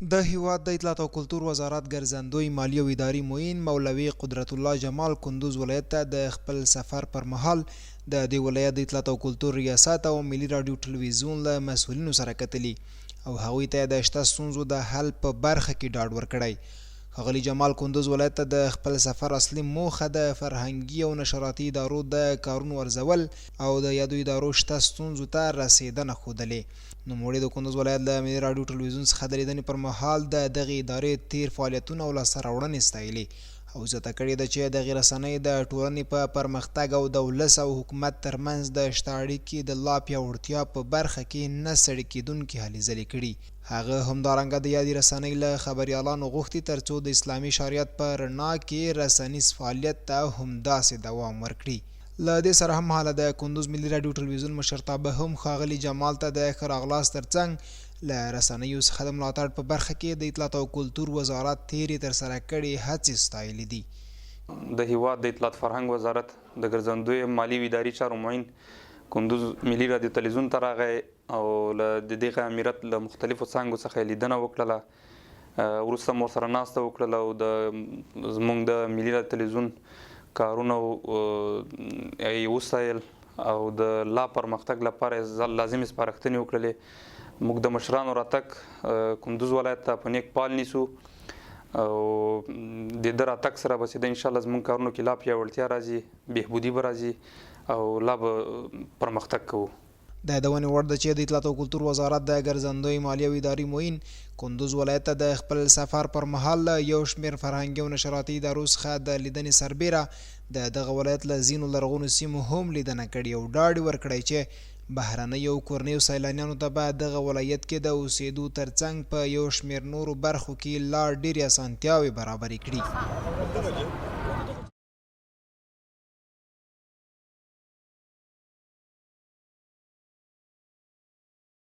د هیواد د اطلاعات او کلتور وزارت ګرځندوی مالی او اداري معین مولوي قدرت الله جمال کندوز ولایت ته د خپل سفر پر مهال د دې ولایت د اطلاعات او کلتور ریاست او ملي رادیو ټلویزیون له مسؤلینو سره کتلي او هغوی ته د شته ستونزو د حل په برخه کې ډاډ ورکړی. ښاغلي جمال کندوز ولایت ته د خپل سفر اصلي موخه د فرهنګي او نشراتي ادارو د کارونو ارزول او د یادو ادارو شته ستونزو ته رسیدنه ښودلې. نوموړي د کندوز ولایت له ملي راډیو ټلویزیون څخه د لیدنې پر مهال د دغې ادارې تیر فعالیتونه او لاسته راوړنې ستایلې او زیاته کړې ده چې دغې رسنۍ د ټولنې په پرمختګ او د ولس او حکومت ترمنځ د شته اړیکې د لا پیاوړتیا په برخه کې نه ستړې کېدونکې هلې ځلې کړي. هغه همدارنګه د یادې رسنۍ له خبریالانو غوښتي ترڅو د اسلامي شریعت په رڼا کې رسنیز فعالیت ته همداسې دوام ورکړي. له دې سره هم حاله د کندوز ملي راډیو ټلویزیون مشرتابه هم ښاغلي جمال ته د ښه راغلاست ترڅنګ له رسنیو څخه د ملاتړ په برخه کې د اطلاعات او کلتور وزارت تیرې ترسره کړې هڅې ستایلې دي. د هیواد د اطلاعات فرهنګ وزارت د ګرځندوی مالي او اداري چارو معین کندوز ملي راډیو ټلویزیون ته راغی او له دغه امارت له مختلفو څانګو څخه لیدنه وکړله. وروسته مو سره ناسته وکړله او د زموږ د ملي راډیو ټلویزیون کارونه یې وستایل او د لا پرمختګ لپاره لازمې سپارښتنې وکړلې. موږ د مشرانو راتګ کندوز ولایت ته په نیک پال نیسو او د ده راتګ سره به چې د انشاءالله زموږ کارونو کې لا پیاوړتیا راځي، بهبودي به راځي او لا به پرمختګ کوو. د یادونې وړ ده چې د اطلاعات او کلتور وزارت د ګرځندوی مالي او اداري معین کندوز ولایت ته د خپل سفر پر مهال له یو شمېر فرهنګي او نشراتي ادارو څخه د لیدنې سربیره د دغه ولایت له ځینو لرغونو سیمو هم لیدنه کړې او ډاډ ورکړی چې بهرنیو او کورنیو سیلانیانو ته به دغه ولایت کې د اوسېدو ترڅنګ په یو شمېر نورو برخو کې لا ډېرې اسانتیاوې برابرې کړي.